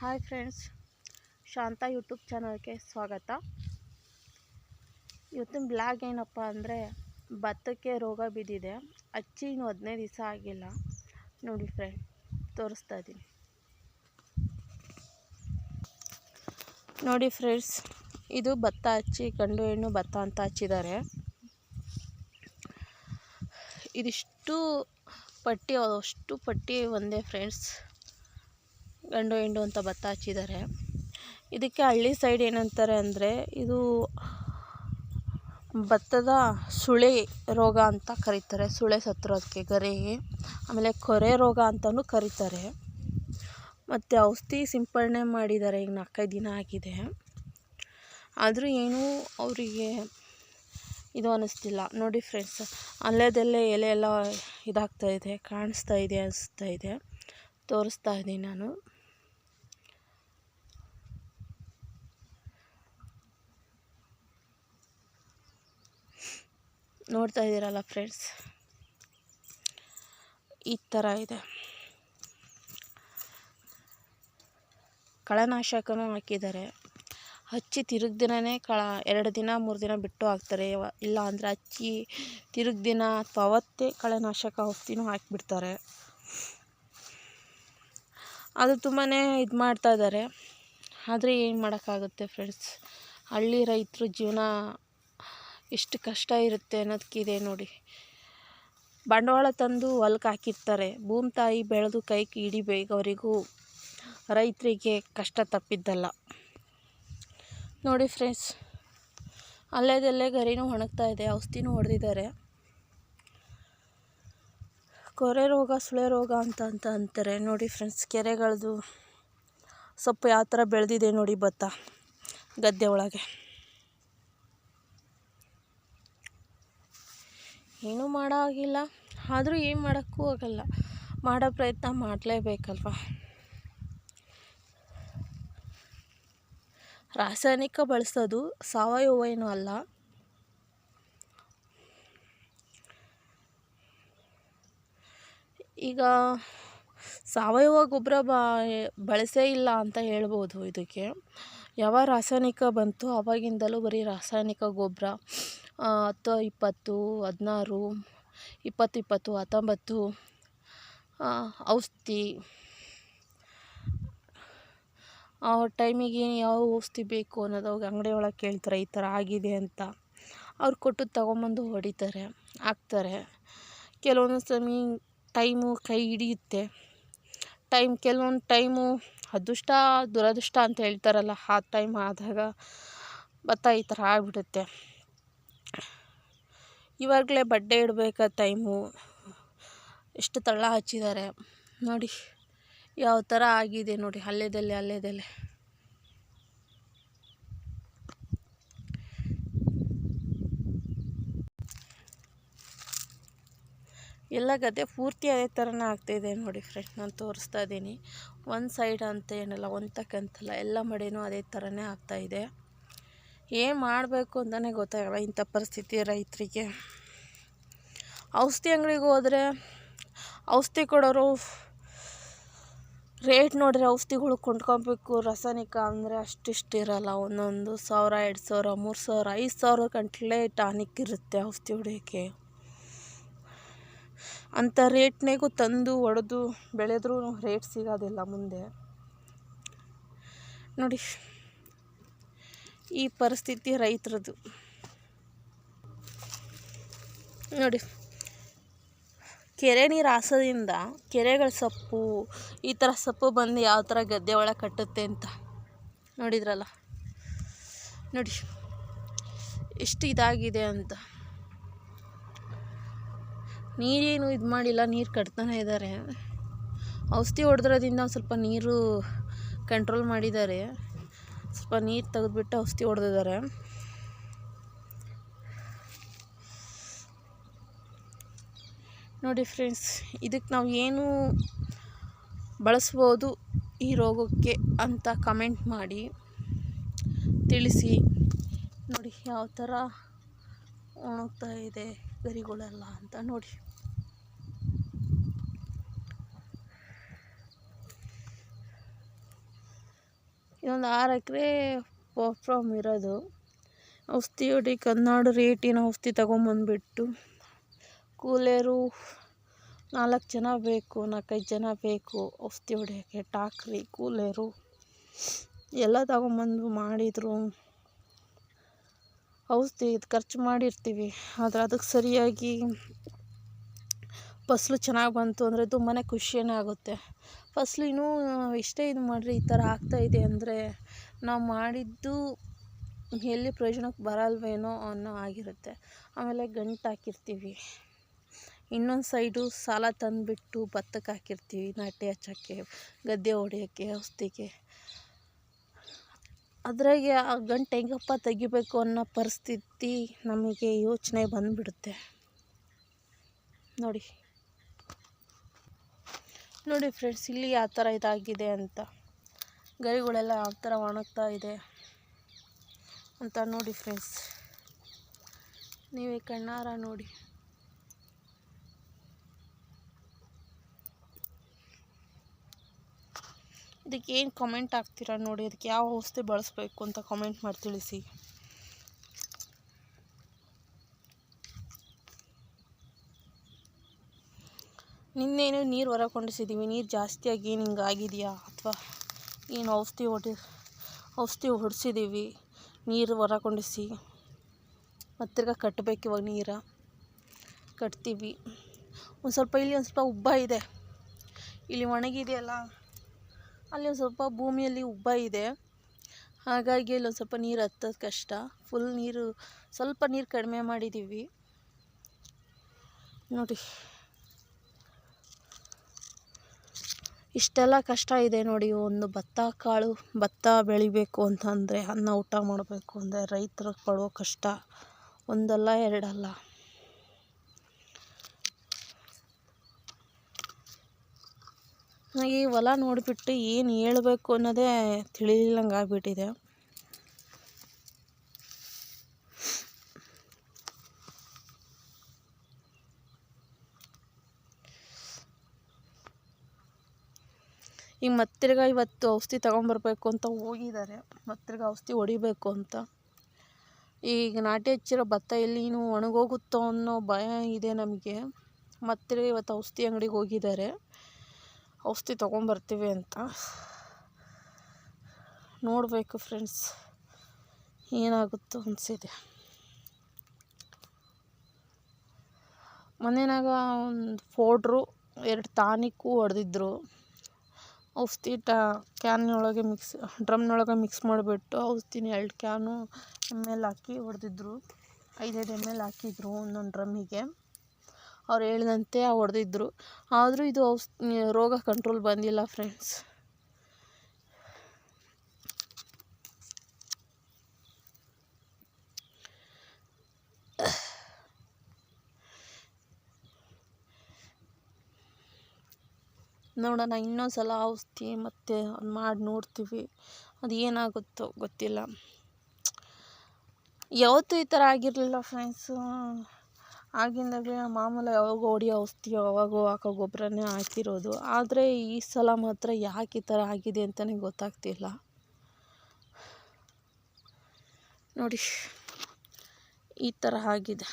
Hi friends, ಶಾಂತ YouTube ಚಾನಲ್ಗೆ ಸ್ವಾಗತ. ಇವತ್ತಿನ ಬ್ಲಾಗ್ ಏನಪ್ಪ ಅಂದರೆ, ಭತ್ತಕ್ಕೆ ರೋಗ ಬಿದ್ದಿದೆ. ಹಚ್ಚಿ ಇನ್ನೂ 15 ದಿವಸ ಆಗಿಲ್ಲ. ನೋಡಿ ಫ್ರೆಂಡ್, ತೋರಿಸ್ತಾ ಇದ್ದೀನಿ. ನೋಡಿ ಫ್ರೆಂಡ್ಸ್, ಇದು ಭತ್ತ ಹಚ್ಚಿ ಗಂಡು ಹೆಣ್ಣು ಭತ್ತ ಅಂತ ಹಚ್ಚಿದ್ದಾರೆ. ಇದಿಷ್ಟು ಪಟ್ಟಿ, ಅಷ್ಟು ಪಟ್ಟಿ ಒಂದೇ ಫ್ರೆಂಡ್ಸ್. ಗಂಡು ಹೆಂಡು ಅಂತ ಭತ್ತ ಹಚ್ಚಿದ್ದಾರೆ. ಇದಕ್ಕೆ ಹಳ್ಳಿ ಸೈಡ್ ಏನಂತಾರೆ ಅಂದರೆ, ಇದು ಭತ್ತದ ಸುಳಿ ರೋಗ ಅಂತ ಕರೀತಾರೆ. ಸುಳೆ ಸತ್ತಿರೋದಕ್ಕೆ ಗರಿಗೆ, ಆಮೇಲೆ ಕೊರೆ ರೋಗ ಅಂತಲೂ ಕರೀತಾರೆ. ಮತ್ತು ಔಷಧಿ ಸಿಂಪಡಣೆ ಮಾಡಿದ್ದಾರೆ. ಈಗ 4-5 ದಿನ ಆಗಿದೆ. ಆದರೂ ಏನೂ ಅವರಿಗೆ ಇದು ಅನ್ನಿಸ್ತಿಲ್ಲ. ನೋಡಿ ಫ್ರೆಂಡ್ಸ್, ಅಲ್ಲೇದಲ್ಲೇ ಎಲೆ ಎಲ್ಲ ಇದಾಗ್ತಾಯಿದೆ, ಕಾಣಿಸ್ತಾ ಇದೆ, ಅನಿಸ್ತಾ ಇದೆ. ತೋರಿಸ್ತಾ ಇದ್ದೀನಿ ನಾನು. ನೋಡ್ತಾ ಇದ್ದೀರಲ್ಲ ಫ್ರೆಂಡ್ಸ್, ಈ ಥರ ಇದೆ. ಕಳೆನಾಶಕನೂ ಹಾಕಿದ್ದಾರೆ. ಹಚ್ಚಿ ತಿರುಗಿ ದಿನವೇ 2 ದಿನ 3 ದಿನ ಬಿಟ್ಟು ಹಾಕ್ತಾರೆ. ಇಲ್ಲ ಅಂದರೆ ಹಚ್ಚಿ ತಿರುಗಿ ದಿನ ಅಥವಾ ಅವತ್ತೇ ಕಳೆನಾಶಕ ಔಷಧಿನೂ ಹಾಕಿಬಿಡ್ತಾರೆ. ಅದು ತುಂಬಾ ಇದು ಮಾಡ್ತಾ ಇದ್ದಾರೆ. ಆದರೆ ಏನು ಮಾಡೋಕ್ಕಾಗುತ್ತೆ ಫ್ರೆಂಡ್ಸ್, ಹಳ್ಳಿ ರೈತರು ಜೀವನ ಎಷ್ಟು ಕಷ್ಟ ಇರುತ್ತೆ ಅನ್ನೋದಕ್ಕಿದೆ ನೋಡಿ. ಬಂಡವಾಳ ತಂದು ಹೊಲಕ್ಕೆ ಹಾಕಿರ್ತಾರೆ. ಭೂಮಿ ತಾಯಿ ಬೆಳೆದು ಕೈಗೆ ಹಿಡಿಬೇಕವರಿಗೂ ರೈತರಿಗೆ ಕಷ್ಟ ತಪ್ಪಿದ್ದಲ್ಲ. ನೋಡಿ ಫ್ರೆಂಡ್ಸ್, ಅಲ್ಲೇದಲ್ಲೇ ಗರಿನೂ ಒಣಗ್ತಾ ಇದೆ, ಔಷಧಿನೂ ಹೊಡೆದಿದ್ದಾರೆ. ಕೊರೆ ರೋಗ, ಸುಳೆ ರೋಗ ಅಂತ ಅಂತಾರೆ. ನೋಡಿ ಫ್ರೆಂಡ್ಸ್, ಕೆರೆಗಳದ್ದು ಸೊಪ್ಪು ಯಾವ ಥರ ಬೆಳೆದಿದೆ ನೋಡಿ ಭತ್ತ ಗದ್ದೆ ಒಳಗೆ. ಏನೂ ಮಾಡೋ ಆಗಿಲ್ಲ. ಆದರೂ ಏನು ಮಾಡೋಕ್ಕೂ ಆಗಲ್ಲ. ಮಾಡೋ ಪ್ರಯತ್ನ ಮಾಡಲೇಬೇಕಲ್ವ. ರಾಸಾಯನಿಕ ಬಳಸೋದು, ಸಾವಯವ ಏನೂ ಅಲ್ಲ. ಈಗ ಸಾವಯವ ಗೊಬ್ಬರ ಬಳಸೇ ಇಲ್ಲ ಅಂತ ಹೇಳ್ಬೋದು. ಇದಕ್ಕೆ ಯಾವ ರಾಸಾಯನಿಕ ಬಂತು ಆವಾಗಿಂದಲೂ ಬರೀ ರಾಸಾಯನಿಕ ಗೊಬ್ಬರ. 10-20, 16, 20-20, 19 ಔಷಧಿ. ಆ ಟೈಮಿಗೆ ಯಾವ ಔಷಧಿ ಬೇಕು ಅನ್ನೋದು ಅವಾಗ ಅಂಗಡಿ ಒಳಗೆ ಕೇಳ್ತಾರೆ, ಈ ಥರ ಆಗಿದೆ ಅಂತ. ಅವ್ರು ಕೊಟ್ಟು ತೊಗೊಂಬಂದು ಹೊಡಿತಾರೆ, ಹಾಕ್ತಾರೆ. ಕೆಲವೊಂದು ಸಮಯ ಟೈಮು ಕೈ ಹಿಡಿಯುತ್ತೆ. ಕೆಲವೊಂದು ಟೈಮು ಅದೃಷ್ಟ ದುರದೃಷ್ಟ ಅಂತ ಹೇಳ್ತಾರಲ್ಲ, ಆ ಟೈಮ್ ಆದಾಗ ಭತ್ತ ಈ ಥರ ಆಗಿಬಿಡುತ್ತೆ. ಇವಾಗಲೇ ಬಡ್ಡೆ ಇಡಬೇಕಾದ ಟೈಮು. ಎಷ್ಟು ತಳ್ಳ ಹಚ್ಚಿದ್ದಾರೆ ನೋಡಿ, ಯಾವ ಥರ ಆಗಿದೆ ನೋಡಿ. ಅಲ್ಲೇದಲ್ಲೇ ಎಲ್ಲ ಗದ್ದೆ ಪೂರ್ತಿ ಅದೇ ಥರನೇ ಆಗ್ತಾಯಿದೆ ನೋಡಿ ಫ್ರೆಂಡ್. ನಾನು ತೋರಿಸ್ತಾ ಇದ್ದೀನಿ. ಒಂದು ಸೈಡ್ ಅಂತ ಏನಲ್ಲ, ಒಂದು ತಕ್ಕಂತಲ್ಲ, ಎಲ್ಲ ಮಡಿನೂ ಅದೇ ಥರನೇ ಆಗ್ತಾಯಿದೆ. ಏನು ಮಾಡಬೇಕು ಅಂತಲೇ ಗೊತ್ತಾಗಲ್ಲ ಇಂಥ ಪರಿಸ್ಥಿತಿ ರೈತರಿಗೆ. ಔಷಧಿ ಅಂಗಡಿಗೆ ಹೋದರೆ ಔಷಧಿ ಕೊಡೋರು ರೇಟ್ ನೋಡಿದ್ರೆ ಔಷಧಿಗಳು ಕೊಂಡ್ಕೊಬೇಕು. ರಾಸಾಯನಿಕ ಅಂದರೆ ಅಷ್ಟಿಷ್ಟು ಇರೋಲ್ಲ. 1,000, 2,000, 3,000, 5,000 ಗಂಟಲೆ ಟಾನಿಕ್ ಇರುತ್ತೆ ಔಷಧಿ ಹೊಡೆಯೋಕ್ಕೆ. ಅಂಥ ರೇಟ್ನಾಗೂ ತಂದು ಹೊಡೆದು ಬೆಳೆದ್ರೂ ರೇಟ್ ಸಿಗೋದಿಲ್ಲ ಮುಂದೆ. ನೋಡಿ ಈ ಪರಿಸ್ಥಿತಿ ರೈತರದ್ದು. ನೋಡಿ, ಕೆರೆ ನೀರು ಹಾಸೋದ್ರಿಂದ ಕೆರೆಗಳ ಸೊಪ್ಪು, ಈ ಥರ ಸೊಪ್ಪು ಬಂದು ಯಾವ ಥರ ಗದ್ದೆ ಒಳಗೆ ಕಟ್ಟುತ್ತೆ ಅಂತ ನೋಡಿದ್ರಲ್ಲ. ನೋಡಿ ಎಷ್ಟು ಇದಾಗಿದೆ ಅಂತ. ನೀರೇನು ಇದು ಮಾಡಿಲ್ಲ, ನೀರು ಕಟ್ತಾನೆ ಇದ್ದಾರೆ. ಔಷಧಿ ಹೊಡೆದ್ರದಿಂದ ಸ್ವಲ್ಪ ನೀರು ಕಂಟ್ರೋಲ್ ಮಾಡಿದ್ದಾರೆ. ಸ್ವಲ್ಪ ನೀರು ತೆಗೆದುಬಿಟ್ಟು ಔಷಧಿ ಹೊಡೆದಿದ್ದಾರೆ. ನೋಡಿ ಫ್ರೆಂಡ್ಸ್, ಇದಕ್ಕೆ ನಾವು ಏನು ಬಳಸ್ಬೋದು ಈ ರೋಗಕ್ಕೆ ಅಂತ ಕಮೆಂಟ್ ಮಾಡಿ ತಿಳಿಸಿ. ನೋಡಿ ಯಾವ ಥರ ಒಣಗ್ತಾ ಇದೆ ಗರಿಗಳೆಲ್ಲ ಅಂತ ನೋಡಿ. ಇದೊಂದು 6 ಎಕರೆ ಫ್ರಮ್ ಇರೋದು. ಔಷಧಿ ಹೊಡಿಯೋಕೆ 16 ರೇಟಿನ ಔಷಧಿ ತೊಗೊಂಬಂದ್ಬಿಟ್ಟು ಕೂಲೇರು 4 ಜನ ಬೇಕು, 4-5 ಜನ ಬೇಕು ಔಷಧಿ ಹೊಡಿಯೋಕ್ಕೆ. ಟಾಕ್ರಿ, ಕೂಲೇರು ಎಲ್ಲ ತಗೊಂಬಂದು ಮಾಡಿದರು. ಔಷಧಿ ಖರ್ಚು ಮಾಡಿರ್ತೀವಿ, ಆದರೆ ಅದಕ್ಕೆ ಸರಿಯಾಗಿ ಫಸಲು ಚೆನ್ನಾಗಿ ಬಂತು ಅಂದರೆ ತುಂಬಾ ಖುಷಿಯೇ ಆಗುತ್ತೆ. ಫಸಲು ಇನ್ನೂ ಎಷ್ಟೇ ಇದು ಮಾಡಿರಿ ಈ ಥರ ಆಗ್ತಾಯಿದೆ ಅಂದರೆ ನಾವು ಮಾಡಿದ್ದು ಎಲ್ಲಿ ಪ್ರಯೋಜನಕ್ಕೆ ಬರಲ್ವೇನೋ ಅನ್ನೋ ಆಗಿರುತ್ತೆ. ಆಮೇಲೆ ಗಂಟು ಹಾಕಿರ್ತೀವಿ, ಇನ್ನೊಂದು ಸೈಡು ಸಾಲ ತಂದುಬಿಟ್ಟು ಭತ್ತಕ್ಕೆ ಹಾಕಿರ್ತೀವಿ, ನಾಟಿ ಹಚ್ಚೋಕ್ಕೆ, ಗದ್ದೆ ಹೊಡಿಯೋಕ್ಕೆ, ಔಷಧಿಗೆ. ಅದ್ರಾಗೆ ಆ ಗಂಟು ಹೆಂಗಪ್ಪ ತೆಗಿಬೇಕು ಅನ್ನೋ ಪರಿಸ್ಥಿತಿ ನಮಗೆ ಯೋಚನೆ ಬಂದುಬಿಡುತ್ತೆ. ನೋಡಿ ಫ್ರೆಂಡ್ಸ್, ಇಲ್ಲಿ ಯಾವ ಥರ ಇದಾಗಿದೆ ಅಂತ, ಗರಿಗಳೆಲ್ಲ ಯಾವ ಥರ ಒಣಗ್ತಾ ಇದೆ ಅಂತ ನೋಡಿ ಫ್ರೆಂಡ್ಸ್, ನೀವೇ ಕಣ್ಣಾರ ನೋಡಿ. ಇದಕ್ಕೆ ಏನು ಕಮೆಂಟ್ ಹಾಕ್ತೀರಾ ನೋಡಿ, ಅದಕ್ಕೆ ಯಾವ ಔಷಧಿ ಬಳಸಬೇಕು ಅಂತ ಕಮೆಂಟ್ ಮಾಡಿ ತಿಳಿಸಿ. ನಿನ್ನೇನು ನೀರು ಹೊರಕೊಂಡಿಸಿದ್ದೀವಿ, ನೀರು ಜಾಸ್ತಿಯಾಗಿ ಏನು ಹಿಂಗಾಗಿದೆಯಾ ಅಥವಾ ಏನು ಔಷಧಿ ಹೊಡಿಸಿದ್ದೀವಿ, ನೀರು ಹೊರಕೊಂಡಿಸಿ ಮತ್ತೆ ಕಟ್ಟಬೇಕು. ಇವಾಗ ನೀರು ಕಟ್ತೀವಿ. ಒಂದು ಸ್ವಲ್ಪ ಇಲ್ಲಿ ಒಂದು ಸ್ವಲ್ಪ ಉಬ್ಬ ಇದೆ, ಇಲ್ಲಿ ಒಣಗಿದೆಯಲ್ಲ, ಅಲ್ಲಿ ಒಂದು ಸ್ವಲ್ಪ ಭೂಮಿಯಲ್ಲಿ ಉಬ್ಬ ಇದೆ, ಹಾಗಾಗಿ ಇಲ್ಲೊಂದು ಸ್ವಲ್ಪ ನೀರು ಹತ್ತೋದು ಕಷ್ಟ. ಫುಲ್ ನೀರು, ಸ್ವಲ್ಪ ನೀರು ಕಡಿಮೆ ಮಾಡಿದ್ದೀವಿ ನೋಡಿ. ಇಷ್ಟೆಲ್ಲ ಕಷ್ಟ ಇದೆ ನೋಡಿ. ಒಂದು ಭತ್ತ ಬೆಳಿಬೇಕು ಅಂತಂದರೆ, ಅನ್ನ ಊಟ ಮಾಡಬೇಕು ಅಂದರೆ ರೈತರು ಪಡೋ ಕಷ್ಟ ಒಂದಲ್ಲ ಎರಡಲ್ಲ. ನನಗೆ ಈ ಹೊಲ ನೋಡಿಬಿಟ್ಟು ಏನು ಹೇಳಬೇಕು ಅನ್ನೋದೇ ತಿಳಿಲಿಲ್ಲಂಗೆ ಆಗಿಬಿಟ್ಟಿದೆ. ಈಗ ಮತ್ತಿರ್ಗ ಇವತ್ತು ಔಷಧಿ ತೊಗೊಂಬರ್ಬೇಕು ಅಂತ ಹೋಗಿದ್ದಾರೆ, ಮತ್ತಿರ್ಗ ಔಷಧಿ ಹೊಡಿಬೇಕು ಅಂತ. ಈಗ ನಾಟಿ ಹಚ್ಚಿರೋ ಭತ್ತ ಎಲ್ಲಿ ಇನ್ನೂ ಒಣಗೋಗುತ್ತೋ ಅನ್ನೋ ಭಯ ಇದೆ ನಮಗೆ. ಮತ್ತಿರ್ಗ ಇವತ್ತು ಔಷಧಿ ಅಂಗಡಿಗೆ ಹೋಗಿದ್ದಾರೆ, ಔಷಧಿ ತೊಗೊಂಬರ್ತೀವಿ ಅಂತ. ನೋಡಬೇಕು ಫ್ರೆಂಡ್ಸ್, ಏನಾಗುತ್ತೋ ಅನಿಸಿದೆ. ಮನೆಯಾಗ ಒಂದು ಪೌಡ್ರು 2 ಟಾನಿಕ್ಕು ಹೊಡೆದಿದ್ರು. ಔಷಧಿ ಕ್ಯಾನ್ನೊಳಗೆ ಡ್ರಮ್ನೊಳಗೆ ಮಿಕ್ಸ್ ಮಾಡಿಬಿಟ್ಟು ಔಷಧಿನ 2 ಕ್ಯಾನು ml ಹಾಕಿ ಹೊಡೆದಿದ್ರು. 5 ml ಹಾಕಿದ್ರು ಒಂದೊಂದು ಡ್ರಮ್ಮಿಗೆ. ಅವ್ರು ಹೇಳಿದಂತೆ ಹೊಡೆದಿದ್ರು. ಆದರೂ ಇದು ರೋಗ ಕಂಟ್ರೋಲ್ ಬಂದಿಲ್ಲ ಫ್ರೆಂಡ್ಸ್. ನೋಡೋಣ, ಇನ್ನೊಂದು ಸಲ ಔಷಧಿ ಮತ್ತೆ ಮಾಡಿ ನೋಡ್ತೀವಿ, ಅದು ಏನಾಗುತ್ತೋ ಗೊತ್ತಿಲ್ಲ. ಯಾವತ್ತೂ ಈ ಥರ ಆಗಿರಲಿಲ್ಲ ಫ್ರೆಂಡ್ಸು. ಆಗಿಂದಾಗಲೇ ಮಾಮೂಲಿ ಯಾವಾಗ ಹೊಡಿಯೋ ಔಷಧಿ ಯಾವಾಗೋ ಹಾಕೋ ಗೊಬ್ಬರನೇ ಹಾಕಿರೋದು. ಆದರೆ ಈ ಸಲ ಮಾತ್ರ ಯಾಕೆ ಈ ಥರ ಆಗಿದೆ ಅಂತಲೇ ಗೊತ್ತಾಗ್ತಿಲ್ಲ ನೋಡಿ. ಈ ಥರ ಆಗಿದೆ.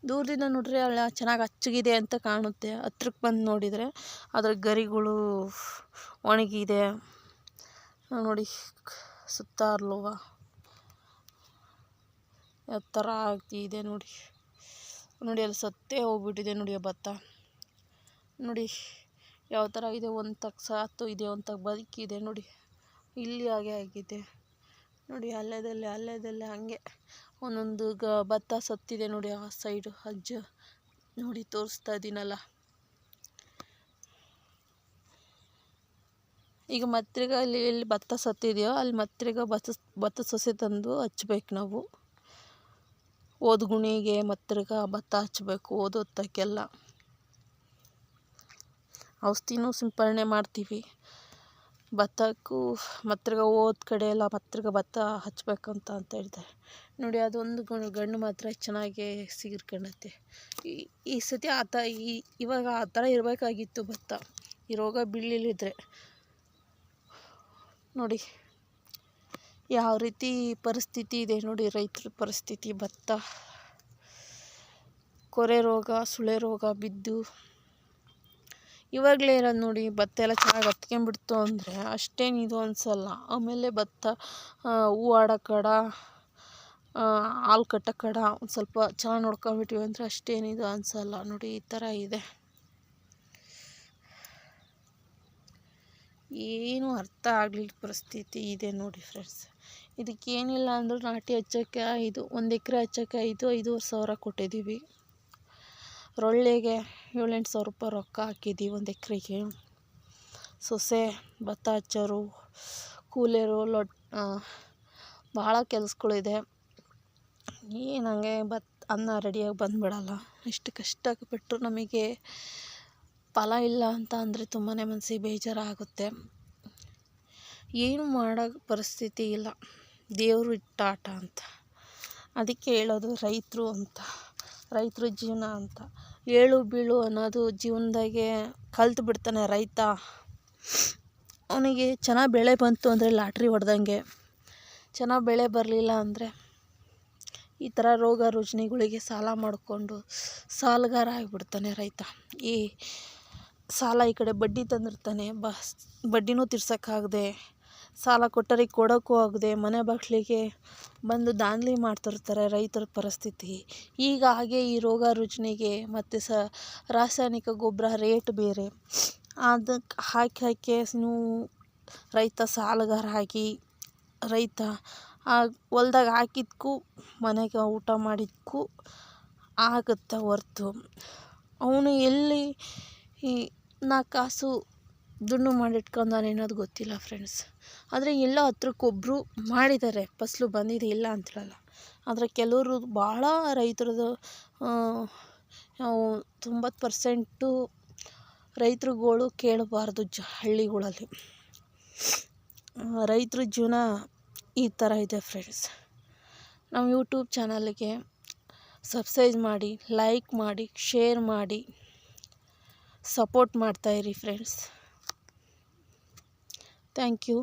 ದೂರದಿಂದ ನೋಡ್ರಿ ಅಲ್ಲ ಚೆನ್ನಾಗಿ ಹಚ್ಚಗಿದೆ ಅಂತ ಕಾಣುತ್ತೆ, ಹತ್ರಕ್ಕೆ ಬಂದು ನೋಡಿದರೆ ಅದರ ಗರಿಗಳು ಒಣಗಿದೆ ನೋಡಿ. ಸುತ್ತಾರ್ಲುವ ಯಾವ ಥರ ಆಗ್ತಿದೆ ನೋಡಿ. ಅಲ್ಲಿ ಸತ್ತೇ ಹೋಗ್ಬಿಟ್ಟಿದೆ ನೋಡಿ ಆ ಭತ್ತ ನೋಡಿ ಯಾವ ಥರ ಇದೆ. ಒಂದು ತಕ್ಕ ಸಾತು ಇದೆ, ಒಂದು ತಕ್ಕ ಬದುಕಿದೆ ನೋಡಿ. ಇಲ್ಲಿ ಹಾಗೆ ಆಗಿದೆ ನೋಡಿ. ಅಲ್ಲೇದಲ್ಲೇ ಹಾಗೆ ಒಂದೊಂದು ಭತ್ತ ಸತ್ತಿದೆ ನೋಡಿ. ಆ ಸೈಡು ನೋಡಿ ತೋರಿಸ್ತಾ ಇದ್ದೀನಲ್ಲ. ಈಗ ಮತ್ತಿರ್ಗ ಎಲ್ಲಿ ಭತ್ತ ಸತ್ತಿದೆಯೋ ಅಲ್ಲಿ ಮತ್ತಿರ್ಗ ಭತ್ತ ಸೊಸೆ ತಂದು ಹಚ್ಬೇಕು ನಾವು. ಗುಣಿಗೆ ಮತ್ತಿರ್ಗ ಭತ್ತ ಹಚ್ಚಬೇಕು. ಹೊತ್ತಕ್ಕೆಲ್ಲ ಔಷಧಿನೂ ಸಿಂಪರಣೆ ಮಾಡ್ತೀವಿ. ಭತ್ತಕ್ಕೂ ಮತ್ತಿರ್ಗ ಕಡೆ ಎಲ್ಲ ಮತ್ತಿರ್ಗ ಭತ್ತ ಹಚ್ಬೇಕಂತ ಹೇಳ್ತಾರೆ ನೋಡಿ. ಅದೊಂದು ಗಣ್ಣು ಮಾತ್ರ ಚೆನ್ನಾಗಿ ಸಿಗಿರ್ಕೊಂಡೈತೆ. ಈ ಸತಿ ಇವಾಗ ಆ ಥರ ಇರಬೇಕಾಗಿತ್ತು ಭತ್ತ, ಈ ರೋಗ ಬೀಳಲಿಲ್ಲದ್ರೆ. ನೋಡಿ ಯಾವ ರೀತಿ ಪರಿಸ್ಥಿತಿ ಇದೆ ನೋಡಿ ರೈತರ ಪರಿಸ್ಥಿತಿ. ಭತ್ತ ಕೊರೆ ರೋಗ, ಸುಳೆ ರೋಗ ಬಿದ್ದು ಇವಾಗಲೇ ಇರೋದು ನೋಡಿ. ಭತ್ತ ಎಲ್ಲ ಚೆನ್ನಾಗಿ ಹತ್ಕೊಂಡ್ಬಿಡ್ತು ಅಂದರೆ ಅಷ್ಟೇನು ಇದು ಅನಿಸಲ್ಲ. ಆಮೇಲೆ ಭತ್ತ ಹೂ ಆಡೋ ಕಡ, ಹಾಲು ಕಟ್ಟೋ ಕಡ ಒಂದು ಸ್ವಲ್ಪ ಚೆನ್ನಾಗಿ ನೋಡ್ಕೊಂಬಿಟ್ವಿ ಅಂದರೆ ಅಷ್ಟೇನಿದು ಅನಿಸಲ್ಲ ನೋಡಿ. ಈ ಥರ ಇದೆ. ಏನು ಅರ್ಥ ಆಗಲಿಲ್ಲ ಪರಿಸ್ಥಿತಿ ಇದೆ ನೋಡಿ ಫ್ರೆಂಡ್ಸ್. ಇದಕ್ಕೇನಿಲ್ಲ ಅಂದರೂ ನಾಟಿ ಹಚ್ಚೋಕ್ಕೆ 1 ಎಕರೆ ಹಚ್ಚೋಕ್ಕೆ 5,000-5,500 ಸಾವಿರ ಕೊಟ್ಟಿದ್ದೀವಿ. ರೊಳ್ಳೆಗೆ 7,000-8,000 ರೂಪಾಯಿ ರೊಕ್ಕ ಹಾಕಿದ್ದೀವಿ 1 ಎಕರೆಗೆ. ಸೊಸೆ ಭತ್ತ ಹಚ್ಚೋರು, ಕೂಲಿಯರು, ಭಾಳ ಕೆಲಸಗಳಿದೆ. ಏನಂಗೆ ಅನ್ನ ರೆಡಿಯಾಗಿ ಬಂದುಬಿಡಲ್ಲ. ಇಷ್ಟು ಕಷ್ಟಪಟ್ಟು ನಮಗೆ ಫಲ ಇಲ್ಲ ಅಂತ ಅಂದರೆ ತುಂಬಾ ಮನಸ್ಸಿಗೆ ಬೇಜಾರಾಗುತ್ತೆ. ಏನು ಮಾಡೋ ಪರಿಸ್ಥಿತಿ ಇಲ್ಲ, ದೇವರು ಇಟ್ಟ ಆಟ ಅಂತ. ಅದಕ್ಕೆ ಹೇಳೋದು ರೈತರು ಅಂತ, ರೈತರ ಜೀವನ ಅಂತ. ಏಳು ಬೀಳು ಅನ್ನೋದು ಜೀವನದಾಗೆ ಕಲ್ತು ಬಿಡ್ತಾನೆ ರೈತ. ಅವನಿಗೆ ಚೆನ್ನಾಗಿ ಬೆಳೆ ಬಂತು ಅಂದರೆ ಲಾಟ್ರಿ ಹೊಡೆದಂಗೆ. ಚೆನ್ನಾಗಿ ಬೆಳೆ ಬರಲಿಲ್ಲ ಅಂದರೆ ಈ ಥರ ರೋಗ ರುಜಿನಗಳಿಗೆ ಸಾಲ ಮಾಡಿಕೊಂಡು ಸಾಲಗಾರ ಆಗಿಬಿಡ್ತಾನೆ ರೈತ. ಈ ಸಾಲ ಈ ಕಡೆ ಬಡ್ಡಿ ತಂದಿರ್ತಾನೆ, ಬಡ್ಡಿನೂ ತೀರ್ಸೋಕ್ಕಾಗದೆ, ಸಾಲ ಕೊಟ್ಟರಿಗೆ ಕೊಡೋಕ್ಕೂ ಆಗದೆ ಮನೆ ಬಾಗಿಲಿಗೆ ಬಂದು ದಾಂಧಲಿ ಮಾಡ್ತಿರ್ತಾರೆ ರೈತರ ಪರಿಸ್ಥಿತಿ. ಈಗ ಹಾಗೆ ಈ ರೋಗ ರುಜಿನಿಗೆ ಮತ್ತು ರಾಸಾಯನಿಕ ಗೊಬ್ಬರ ರೇಟ್ ಬೇರೆ, ಅದಕ್ಕೆ ಹಾಕಿ ರೈತ ಸಾಲಗಾರ ಆಗಿ ರೈತ ಹೊಲ್ದಾಗ ಹಾಕಿದ್ದಕ್ಕೂ ಮನೆಗೆ ಊಟ ಮಾಡಿದ್ದಕ್ಕೂ ಆಗುತ್ತೆ ಹೊರ್ತು ಅವನು ಎಲ್ಲಿ ಈ 4 ಕಾಸು ದುಡ್ಡು ಮಾಡಿಟ್ಕೊಂಡಾನೆ ಅನ್ನೋದು ಗೊತ್ತಿಲ್ಲ ಫ್ರೆಂಡ್ಸ್. ಆದರೆ ಎಲ್ಲೋ ಹತ್ರಕ್ಕೊಬ್ಬರು ಮಾಡಿದ್ದಾರೆ, ಫಸಲು ಬಂದಿದೆ ಇಲ್ಲ ಅಂತೇಳಲ್ಲ. ಆದರೆ ಕೆಲವರು ಭಾಳ ರೈತರದು 90% ರೈತರುಗಳು ಕೇಳಬಾರ್ದು ಹಳ್ಳಿಗಳಲ್ಲಿ. ರೈತರ ಜೀವನ ಈ ಥರ ಇದೆ ಫ್ರೆಂಡ್ಸ್. ನಮ್ಮ ಯೂಟ್ಯೂಬ್ ಚಾನಲ್ಗೆ ಸಬ್ಸ್ಕ್ರೈಬ್ ಮಾಡಿ, ಲೈಕ್ ಮಾಡಿ, ಶೇರ್ ಮಾಡಿ, ಸಪೋರ್ಟ್ ಮಾಡ್ತಾಯಿರಿ ಫ್ರೆಂಡ್ಸ್. Thank you.